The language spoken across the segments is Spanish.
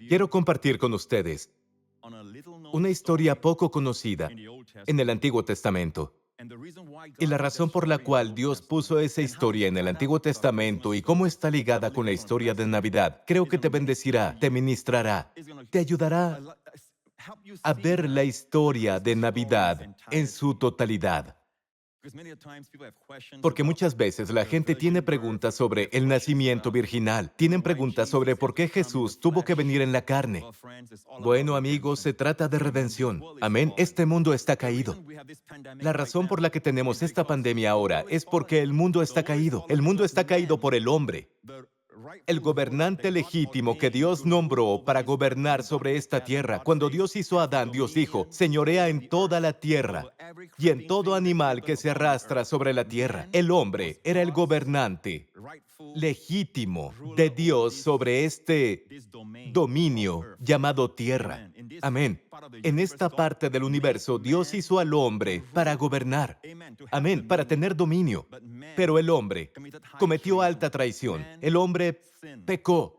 Quiero compartir con ustedes una historia poco conocida en el Antiguo Testamento. Y la razón por la cual Dios puso esa historia en el Antiguo Testamento y cómo está ligada con la historia de Navidad, creo que te bendecirá, te ministrará, te ayudará a ver la historia de Navidad en su totalidad. Porque muchas veces la gente tiene preguntas sobre el nacimiento virginal, tienen preguntas sobre por qué Jesús tuvo que venir en la carne. Bueno, amigos, se trata de redención. Amén. Este mundo está caído. La razón por la que tenemos esta pandemia ahora es porque el mundo está caído. El mundo está caído por el hombre. El gobernante legítimo que Dios nombró para gobernar sobre esta tierra. Cuando Dios hizo a Adán, Dios dijo, señorea en toda la tierra y en todo animal que se arrastra sobre la tierra. El hombre era el gobernante legítimo de Dios sobre este dominio llamado tierra. Amén. En esta parte del universo, Dios hizo al hombre para gobernar. Amén, para tener dominio. Pero el hombre cometió alta traición. El hombre pecó.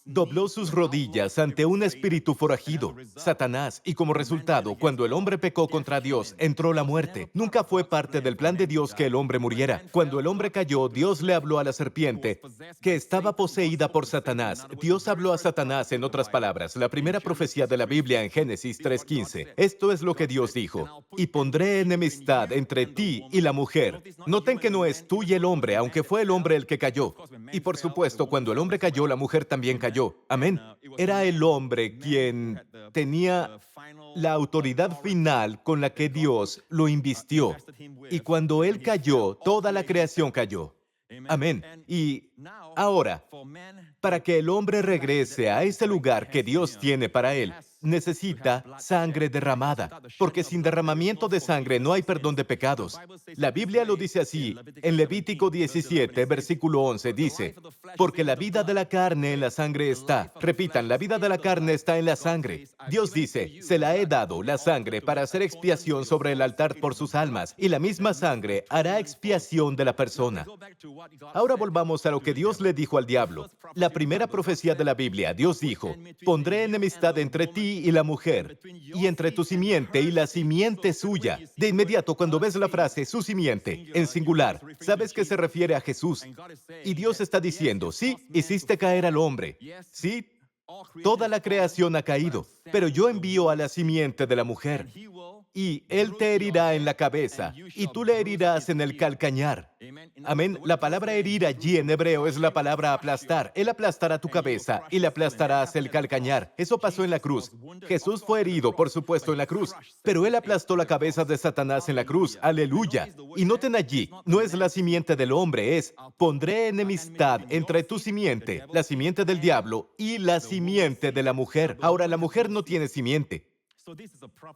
Dobló sus rodillas ante un espíritu forajido, Satanás, y como resultado, cuando el hombre pecó contra Dios, entró la muerte. Nunca fue parte del plan de Dios que el hombre muriera. Cuando el hombre cayó, Dios le habló a la serpiente, que estaba poseída por Satanás. Dios habló a Satanás, en otras palabras, la primera profecía de la Biblia en Génesis 3:15. Esto es lo que Dios dijo: y pondré enemistad entre ti y la mujer. Noten que no es tú y el hombre, aunque fue el hombre el que cayó. Y por supuesto, cuando el hombre cayó, la mujer también cayó. Amén. Era el hombre quien tenía la autoridad final con la que Dios lo invistió. Y cuando él cayó, toda la creación cayó. Amén. Y ahora, para que el hombre regrese a ese lugar que Dios tiene para él, necesita sangre derramada, porque sin derramamiento de sangre no hay perdón de pecados. La Biblia lo dice así, en Levítico 17, versículo 11, dice, porque la vida de la carne en la sangre está. Repitan, la vida de la carne está en la sangre. Dios dice, se la he dado, la sangre, para hacer expiación sobre el altar por sus almas, y la misma sangre hará expiación de la persona. Ahora volvamos a lo que Dios le dijo al diablo. La primera profecía de la Biblia, Dios dijo, pondré enemistad entre ti y la mujer, y entre tu simiente y la simiente suya. De inmediato, cuando ves la frase su simiente, en singular, sabes que se refiere a Jesús. Y Dios está diciendo, sí, hiciste caer al hombre. Sí, toda la creación ha caído, pero yo envío a la simiente de la mujer, y él te herirá en la cabeza, y tú le herirás en el calcañar. Amén. La palabra herir allí en hebreo es la palabra aplastar. Él aplastará tu cabeza y le aplastarás el calcañar. Eso pasó en la cruz. Jesús fue herido, por supuesto, en la cruz, pero él aplastó la cabeza de Satanás en la cruz. Aleluya. Y noten allí, no es la simiente del hombre, es pondré enemistad entre tu simiente, la simiente del diablo, y la simiente de la mujer. Ahora, la mujer no tiene simiente.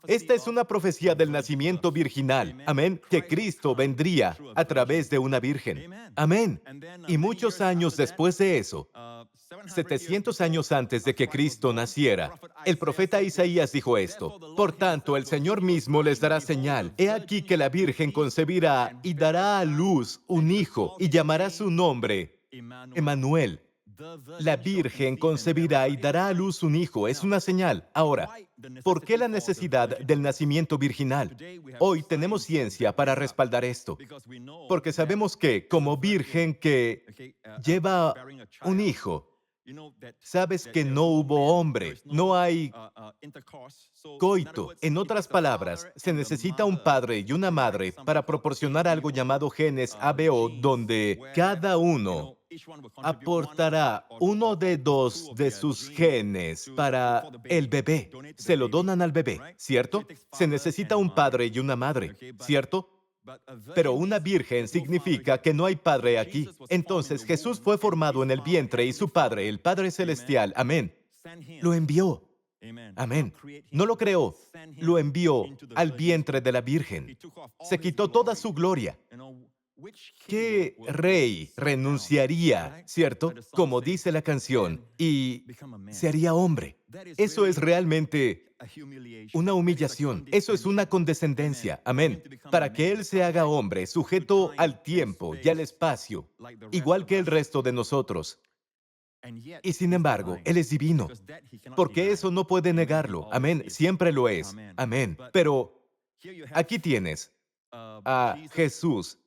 Esta es una profecía del nacimiento virginal, amén, que Cristo vendría a través de una virgen, amén. Y muchos años después de eso, 700 años antes de que Cristo naciera, el profeta Isaías dijo esto, por tanto, el Señor mismo les dará señal, he aquí que la virgen concebirá y dará a luz un hijo, y llamará su nombre Emmanuel. La virgen concebirá y dará a luz un hijo. Es una señal. Ahora, ¿por qué la necesidad del nacimiento virginal? Hoy tenemos ciencia para respaldar esto. Porque sabemos que, como virgen que lleva un hijo, sabes que no hubo hombre, no hay coito. En otras palabras, se necesita un padre y una madre para proporcionar algo llamado genes ABO, donde cada uno aportará uno de dos de sus genes para el bebé. Se lo donan al bebé, ¿cierto? Se necesita un padre y una madre, ¿cierto? Pero una virgen significa que no hay padre aquí. Entonces Jesús fue formado en el vientre y su Padre, el Padre Celestial, amén, lo envió. Amén. No lo creó, lo envió al vientre de la Virgen. Se quitó toda su gloria. ¿Qué rey renunciaría, cierto? Como dice la canción, y se haría hombre? Eso es realmente una humillación. Eso es una condescendencia. Amén. Para que Él se haga hombre, sujeto al tiempo y al espacio, igual que el resto de nosotros. Y sin embargo, Él es divino, porque eso no puede negarlo. Amén. Siempre lo es. Amén. Pero aquí tienes a Jesús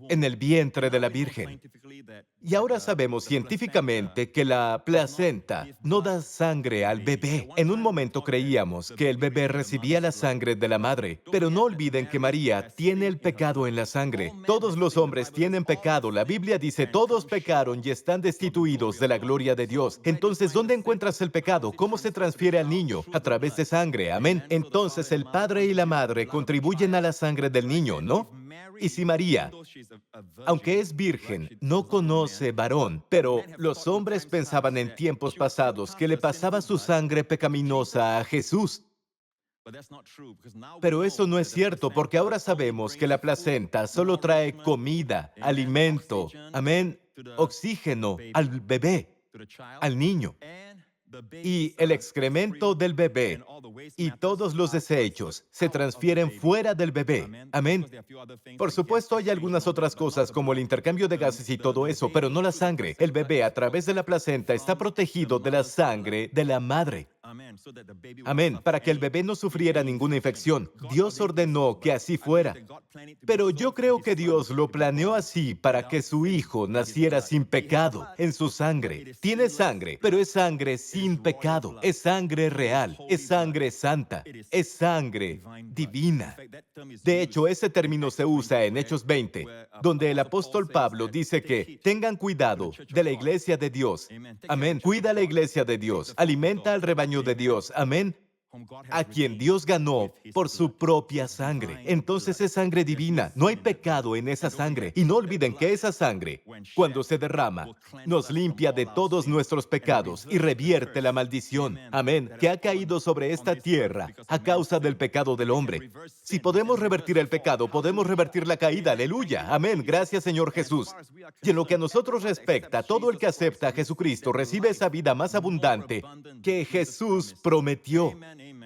en el vientre de la Virgen. Y ahora sabemos científicamente que la placenta no da sangre al bebé. En un momento creíamos que el bebé recibía la sangre de la madre, pero no olviden que María tiene el pecado en la sangre. Todos los hombres tienen pecado. La Biblia dice, todos pecaron y están destituidos de la gloria de Dios. Entonces, ¿dónde encuentras el pecado? ¿Cómo se transfiere al niño? A través de sangre. Amén. Entonces, el padre y la madre contribuyen a la sangre del niño, ¿no? Y si María, aunque es virgen, no conoce varón, pero los hombres pensaban en tiempos pasados que le pasaba su sangre pecaminosa a Jesús. Pero eso no es cierto, porque ahora sabemos que la placenta solo trae comida, alimento, amén, oxígeno al bebé, al niño. Y el excremento del bebé y todos los desechos se transfieren fuera del bebé. Amén. Por supuesto, hay algunas otras cosas como el intercambio de gases y todo eso, pero no la sangre. El bebé, a través de la placenta, está protegido de la sangre de la madre. Amén. Para que el bebé no sufriera ninguna infección. Dios ordenó que así fuera. Pero yo creo que Dios lo planeó así para que su hijo naciera sin pecado en su sangre. Tiene sangre, pero es sangre sin pecado. Es sangre real. Es sangre santa. Es sangre divina. De hecho, ese término se usa en Hechos 20, donde el apóstol Pablo dice que tengan cuidado de la iglesia de Dios. Amén. Cuida la iglesia de Dios. Alimenta al rebaño de Dios. Amén. A quien Dios ganó por su propia sangre. Entonces es sangre divina. No hay pecado en esa sangre. Y no olviden que esa sangre, cuando se derrama, nos limpia de todos nuestros pecados y revierte la maldición. Amén. Que ha caído sobre esta tierra a causa del pecado del hombre. Si podemos revertir el pecado, podemos revertir la caída. Aleluya. Amén. Gracias, Señor Jesús. Y en lo que a nosotros respecta, todo el que acepta a Jesucristo recibe esa vida más abundante que Jesús prometió.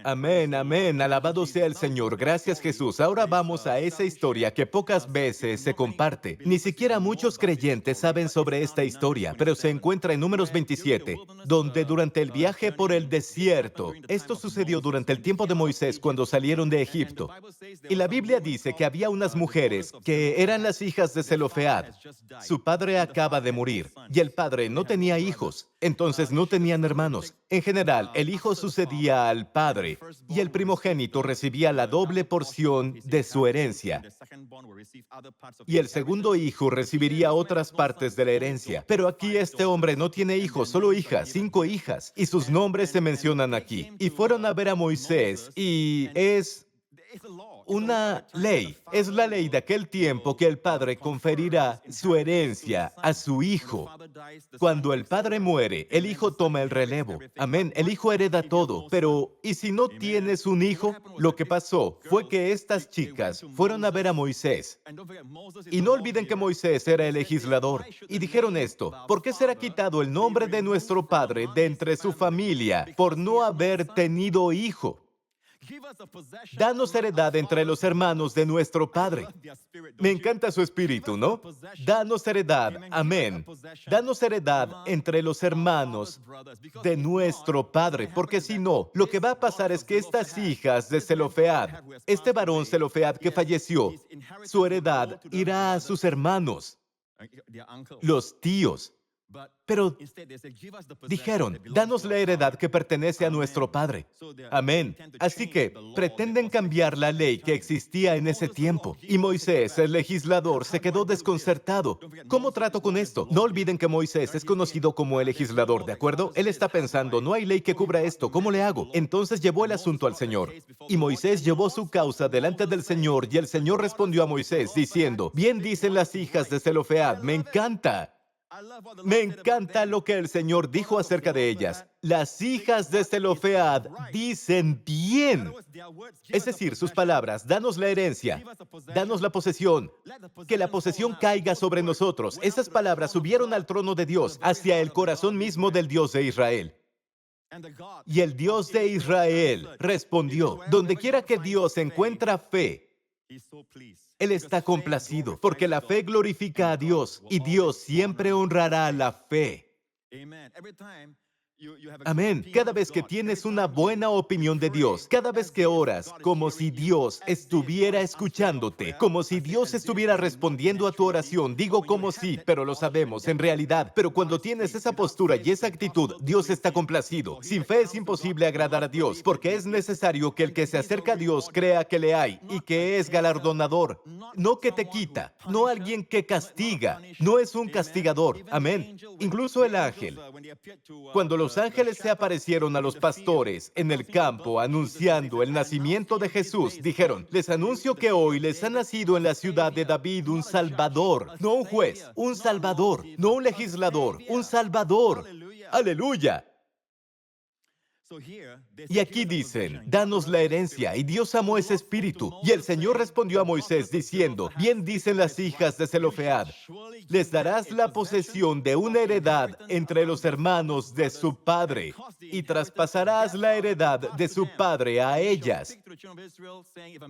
Amén, amén. Alabado sea el Señor. Gracias, Jesús. Ahora vamos a esa historia que pocas veces se comparte. Ni siquiera muchos creyentes saben sobre esta historia, pero se encuentra en Números 27, donde durante el viaje por el desierto, esto sucedió durante el tiempo de Moisés cuando salieron de Egipto. Y la Biblia dice que había unas mujeres que eran las hijas de Zelofead. Su padre acaba de morir y el padre no tenía hijos, entonces no tenían hermanos. En general, el hijo sucedía al padre y el primogénito recibía la doble porción de su herencia. Y el segundo hijo recibiría otras partes de la herencia. Pero aquí este hombre no tiene hijos, solo hijas, 5 hijas. Y sus nombres se mencionan aquí. Y fueron a ver a Moisés y es una ley. Es la ley de aquel tiempo que el padre conferirá su herencia a su hijo. Cuando el padre muere, el hijo toma el relevo. Amén. El hijo hereda todo. Pero, ¿y si no tienes un hijo? Lo que pasó fue que estas chicas fueron a ver a Moisés. Y no olviden que Moisés era el legislador. Y dijeron esto: ¿por qué será quitado el nombre de nuestro padre de entre su familia por no haber tenido hijo? Danos heredad entre los hermanos de nuestro Padre. Me encanta su espíritu, ¿no? Danos heredad, amén. Danos heredad entre los hermanos de nuestro Padre, porque si no, lo que va a pasar es que estas hijas de Zelofead, este varón Zelofead que falleció, su heredad irá a sus hermanos, los tíos. Pero dijeron, danos la heredad que pertenece a nuestro Padre. Amén. Así que pretenden cambiar la ley que existía en ese tiempo. Y Moisés, el legislador, se quedó desconcertado. ¿Cómo trato con esto? No olviden que Moisés es conocido como el legislador, ¿de acuerdo? Él está pensando, no hay ley que cubra esto, ¿cómo le hago? Entonces llevó el asunto al Señor. Y Moisés llevó su causa delante del Señor, y el Señor respondió a Moisés diciendo, bien dicen las hijas de Zelofead, me encanta. Me encanta lo que el Señor dijo acerca de ellas. Las hijas de Zelofead dicen bien. Es decir, sus palabras, danos la herencia, danos la posesión, que la posesión caiga sobre nosotros. Esas palabras subieron al trono de Dios, hacia el corazón mismo del Dios de Israel. Y el Dios de Israel respondió, donde quiera que Dios encuentra fe, Él está complacido, porque la fe glorifica a Dios y Dios siempre honrará la fe. Amén. Cada vez que tienes una buena opinión de Dios, cada vez que oras, como si Dios estuviera escuchándote, como si Dios estuviera respondiendo a tu oración, digo como si, pero lo sabemos en realidad. Pero cuando tienes esa postura y esa actitud, Dios está complacido. Sin fe es imposible agradar a Dios, porque es necesario que el que se acerca a Dios crea que le hay y que es galardonador. No que te quita, no alguien que castiga, no es un castigador. Amén. Incluso el ángel. Cuando los ángeles se aparecieron a los pastores en el campo anunciando el nacimiento de Jesús, dijeron, les anuncio que hoy les ha nacido en la ciudad de David un Salvador, no un juez, un Salvador, no un legislador, un Salvador. Aleluya. Y aquí dicen, danos la herencia, y Dios amó ese espíritu. Y el Señor respondió a Moisés diciendo, bien dicen las hijas de Zelofead, les darás la posesión de una heredad entre los hermanos de su padre, y traspasarás la heredad de su padre a ellas.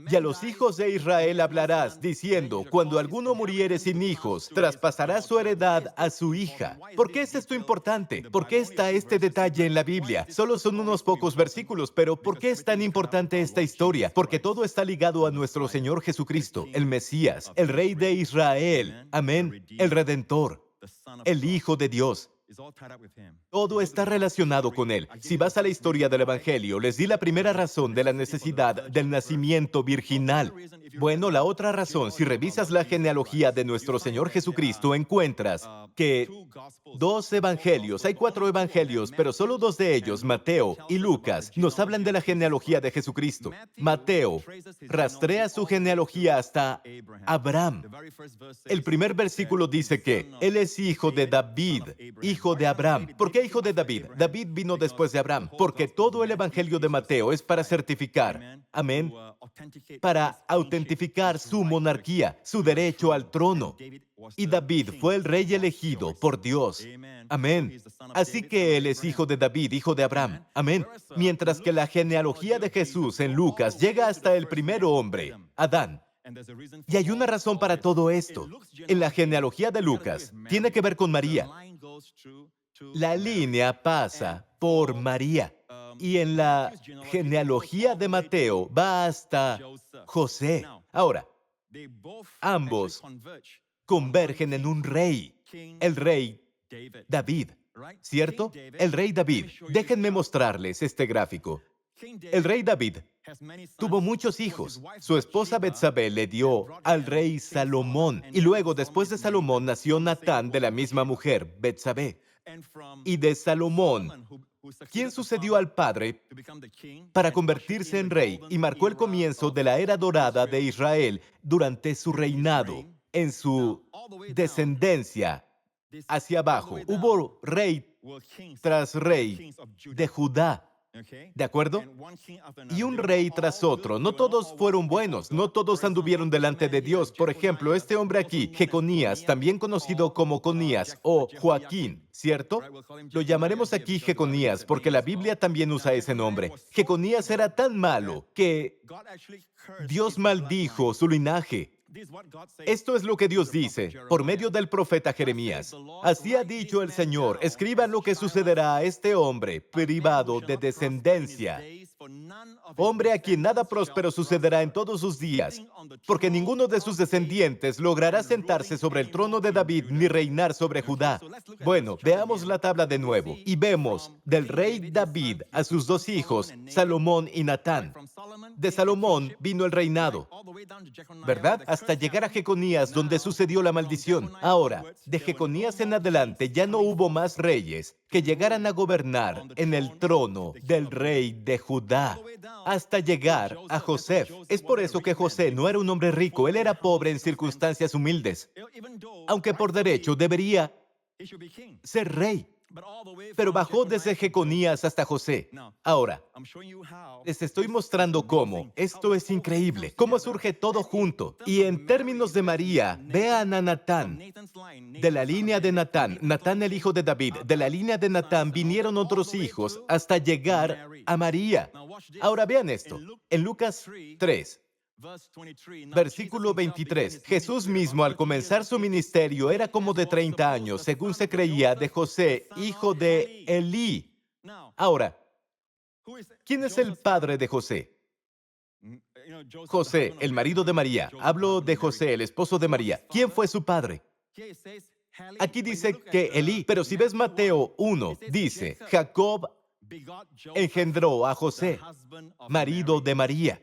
Y a los hijos de Israel hablarás, diciendo, cuando alguno muriere sin hijos, traspasará su heredad a su hija. ¿Por qué es esto importante? ¿Por qué está este detalle en la Biblia? Solo son unos pocos versículos, pero ¿por qué es tan importante esta historia? Porque todo está ligado a nuestro Señor Jesucristo, el Mesías, el Rey de Israel. Amén. El Redentor, el Hijo de Dios. Todo está relacionado con Él. Si vas a la historia del Evangelio, les di la primera razón de la necesidad del nacimiento virginal. Bueno, la otra razón, si revisas la genealogía de nuestro Señor Jesucristo, encuentras que hay 4 evangelios, pero solo 2 de ellos, Mateo y Lucas, nos hablan de la genealogía de Jesucristo. Mateo rastrea su genealogía hasta Abraham. El primer versículo dice que Él es hijo de David, hijo de Abraham. ¿Por qué hijo de David? David vino después de Abraham, porque todo el evangelio de Mateo es para certificar, amén, para autentificar su monarquía, su derecho al trono. Y David fue el rey elegido por Dios. Amén. Así que él es hijo de David, hijo de Abraham. Amén. Mientras que la genealogía de Jesús en Lucas llega hasta el primer hombre, Adán. Y hay una razón para todo esto. En la genealogía de Lucas, tiene que ver con María. La línea pasa por María. Y en la genealogía de Mateo va hasta José. Ahora, ambos convergen en un rey, el rey David, ¿cierto? El rey David. Déjenme mostrarles este gráfico. El rey David tuvo muchos hijos. Su esposa Betsabé le dio al rey Salomón. Y luego, después de Salomón, nació Natán de la misma mujer, Betsabé. Y de Salomón, ¿quién sucedió al padre para convertirse en rey y marcó el comienzo de la era dorada de Israel durante su reinado? En su descendencia hacia abajo, hubo rey tras rey de Judá. ¿De acuerdo? Y un rey tras otro. No todos fueron buenos, no todos anduvieron delante de Dios. Por ejemplo, este hombre aquí, Jeconías, también conocido como Conías o Joaquín, ¿cierto? Lo llamaremos aquí Jeconías porque la Biblia también usa ese nombre. Jeconías era tan malo que Dios maldijo su linaje. Esto es lo que Dios dice por medio del profeta Jeremías. Así ha dicho el Señor, escriban lo que sucederá a este hombre privado de descendencia. Hombre a quien nada próspero sucederá en todos sus días, porque ninguno de sus descendientes logrará sentarse sobre el trono de David ni reinar sobre Judá. Bueno, veamos la tabla de nuevo y vemos del rey David a sus 2 hijos, Salomón y Natán. De Salomón vino el reinado, ¿verdad? Hasta llegar a Jeconías, donde sucedió la maldición. Ahora, de Jeconías en adelante ya no hubo más reyes que llegaran a gobernar en el trono del rey de Judá, hasta llegar a José. Es por eso que José no era un hombre rico, él era pobre en circunstancias humildes, aunque por derecho debería ser rey. Pero bajó desde Jeconías hasta José. Ahora, les estoy mostrando cómo esto es increíble, cómo surge todo junto. Y en términos de María, vean a Natán. De la línea de Natán, Natán el hijo de David, de la línea de Natán vinieron otros hijos hasta llegar a María. Ahora vean esto. En Lucas 3, Versículo 23. Jesús mismo al comenzar su ministerio era como de 30 años, según se creía, de José, hijo de Elí. Ahora, ¿quién es el padre de José? José, el marido de María. Hablo de José, el esposo de María. ¿Quién fue su padre? Aquí dice que Elí, pero si ves Mateo 1, dice, Jacob engendró a José, marido de María.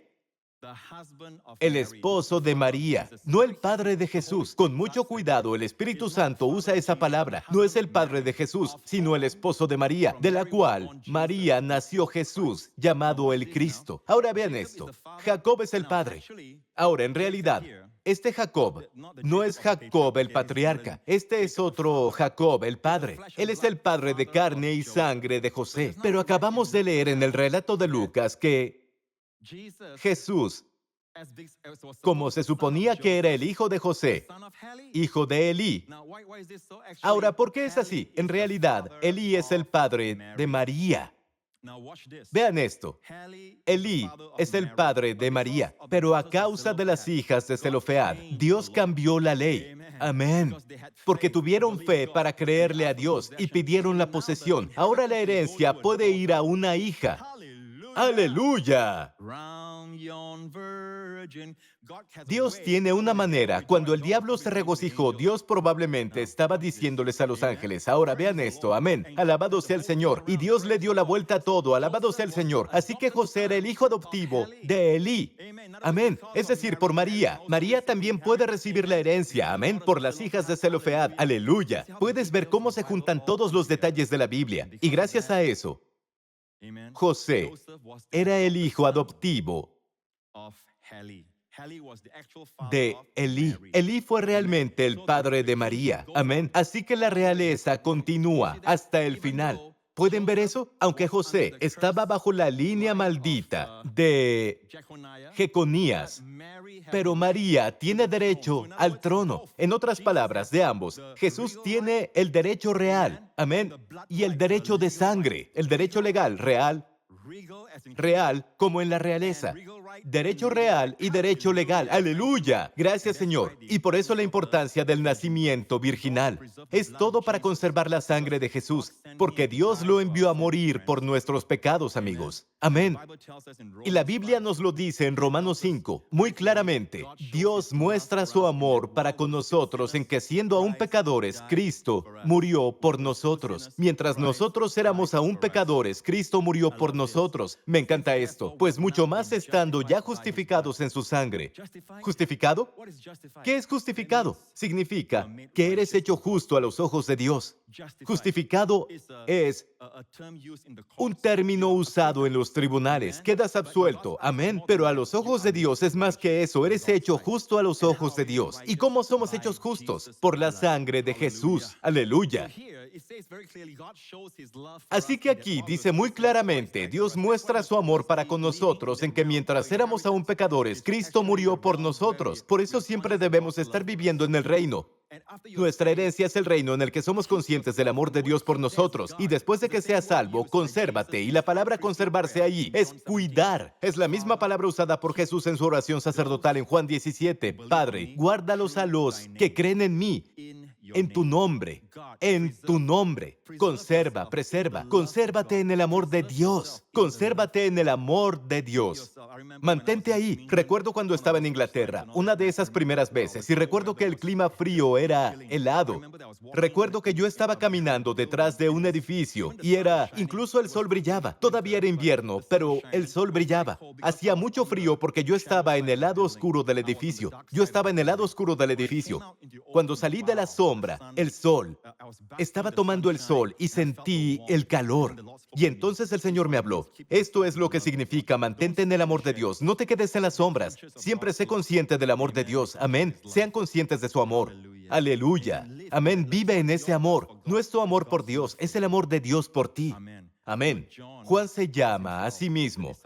El esposo de María, no el padre de Jesús. Con mucho cuidado, el Espíritu Santo usa esa palabra. No es el padre de Jesús, sino el esposo de María, de la cual María nació Jesús, llamado el Cristo. Ahora vean esto. Jacob es el padre. Ahora, en realidad, este Jacob no es Jacob el patriarca. Este es otro Jacob, el padre. Él es el padre de carne y sangre de José. Pero acabamos de leer en el relato de Lucas que Jesús, como se suponía que era el hijo de José, hijo de Elí. Ahora, ¿por qué es así? En realidad, Elí es el padre de María. Vean esto. Elí es el padre de María, pero a causa de las hijas de Zelofead, Dios cambió la ley. Amén. Porque tuvieron fe para creerle a Dios y pidieron la posesión. Ahora la herencia puede ir a una hija. ¡Aleluya! Dios tiene una manera. Cuando el diablo se regocijó, Dios probablemente estaba diciéndoles a los ángeles, ahora vean esto, amén, alabado sea el Señor. Y Dios le dio la vuelta a todo, alabado sea el Señor. Así que José era el hijo adoptivo de Elí. Amén. Es decir, por María. María también puede recibir la herencia, amén, por las hijas de Zelofead. Aleluya. Puedes ver cómo se juntan todos los detalles de la Biblia. Y gracias a eso, José era el hijo adoptivo de Elí. Elí fue realmente el padre de María. Amén. Así que la realeza continúa hasta el final. ¿Pueden ver eso? Aunque José estaba bajo la línea maldita de Jeconías, pero María tiene derecho al trono. En otras palabras, de ambos, Jesús tiene el derecho real, amén, y el derecho de sangre, el derecho legal, real, como en la realeza. Derecho real y derecho legal. ¡Aleluya! Gracias, Señor. Y por eso la importancia del nacimiento virginal. Es todo para conservar la sangre de Jesús, porque Dios lo envió a morir por nuestros pecados, amigos. Amén. Y la Biblia nos lo dice en Romanos 5, muy claramente. Dios muestra su amor para con nosotros en que siendo aún pecadores, Cristo murió por nosotros. Mientras nosotros éramos aún pecadores, Cristo murió por nosotros. Me encanta esto, pues mucho más estando ya justificados en su sangre. ¿Justificado? ¿Qué es justificado? Significa que eres hecho justo a los ojos de Dios. Justificado es un término usado en los tribunales. Quedas absuelto. Amén. Pero a los ojos de Dios es más que eso. Eres hecho justo a los ojos de Dios. ¿Y cómo somos hechos justos? Por la sangre de Jesús. Aleluya. Así que aquí dice muy claramente, Dios muestra su amor para con nosotros en que mientras éramos aún pecadores, Cristo murió por nosotros. Por eso siempre debemos estar viviendo en el reino. Nuestra herencia es el reino en el que somos conscientes del amor de Dios por nosotros. Y después de que seas salvo, consérvate. Y la palabra conservarse ahí es cuidar. Es la misma palabra usada por Jesús en su oración sacerdotal en Juan 17. Padre, guárdalos a los que creen en mí. En tu nombre, conserva, preserva, consérvate en el amor de Dios, consérvate en el amor de Dios. Mantente ahí. Recuerdo cuando estaba en Inglaterra, una de esas primeras veces, y recuerdo que el clima frío era helado. Recuerdo que yo estaba caminando detrás de un edificio y incluso el sol brillaba. Todavía era invierno, pero el sol brillaba. Hacía mucho frío porque yo estaba en el lado oscuro del edificio. Cuando salí de la sombra, el sol, estaba tomando el sol y sentí el calor. Y entonces el Señor me habló. Esto es lo que significa mantente en el amor de Dios. No te quedes en las sombras. Siempre sé consciente del amor de Dios. Amén. Sean conscientes de su amor. Aleluya. Amén. Vive en ese amor. No es tu amor por Dios, es el amor de Dios por ti. Amén. Juan se llama a sí mismo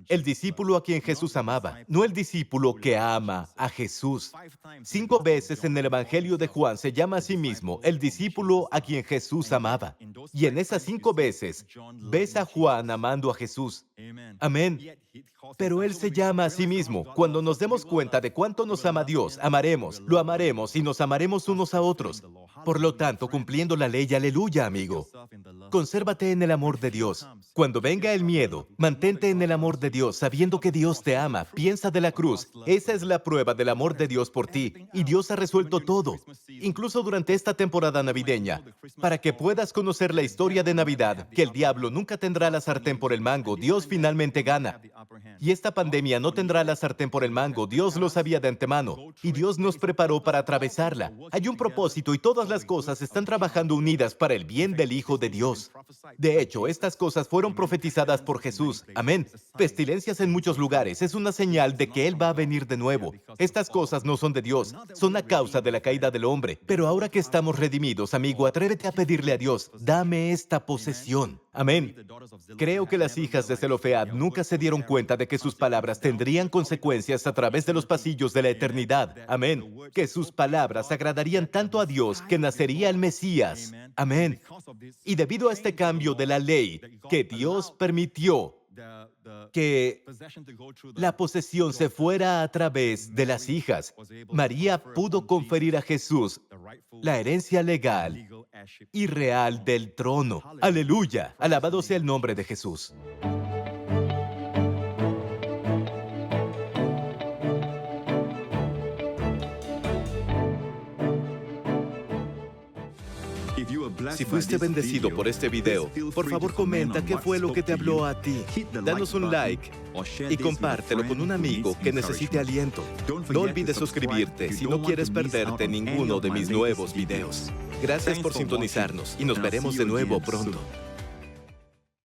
el discípulo a quien Jesús amaba, no el discípulo que ama a Jesús. 5 veces en el Evangelio de Juan se llama a sí mismo el discípulo a quien Jesús amaba. Y en esas 5 veces ves a Juan amando a Jesús. Amén. Pero Él se llama a sí mismo. Cuando nos demos cuenta de cuánto nos ama Dios, amaremos, lo amaremos y nos amaremos unos a otros. Por lo tanto, cumpliendo la ley, aleluya, amigo. Consérvate en el amor de Dios. Cuando venga el miedo, mantente en el amor de Dios, sabiendo que Dios te ama. Piensa de la cruz. Esa es la prueba del amor de Dios por ti. Y Dios ha resuelto todo, incluso durante esta temporada navideña, para que puedas conocer la historia de Navidad, que el diablo nunca tendrá la sartén por el mango. Dios finalmente gana. Y esta pandemia no tendrá la sartén por el mango. Dios lo sabía de antemano. Y Dios nos preparó para atravesarla. Hay un propósito y todas las cosas están trabajando unidas para el bien del Hijo de Dios. De hecho, estas cosas fueron profetizadas por Jesús. Amén. Pestilencias en muchos lugares es una señal de que Él va a venir de nuevo. Estas cosas no son de Dios, son a causa de la caída del hombre. Pero ahora que estamos redimidos, amigo, atrévete a pedirle a Dios, dame esta posesión. Amén. Creo que las hijas de Zelofead nunca se dieron cuenta de que sus palabras tendrían consecuencias a través de los pasillos de la eternidad. Amén. Que sus palabras agradarían tanto a Dios que nacería el Mesías. Amén. Y debido a este cambio de la ley, que Dios permitió que la posesión se fuera a través de las hijas, María pudo conferir a Jesús la herencia legal y real del trono. Aleluya. Alabado sea el nombre de Jesús. Si fuiste bendecido por este video, por favor comenta qué fue lo que te habló a ti. Danos un like y compártelo con un amigo que necesite aliento. No olvides suscribirte si no quieres perderte ninguno de mis nuevos videos. Gracias por sintonizarnos y nos veremos de nuevo pronto.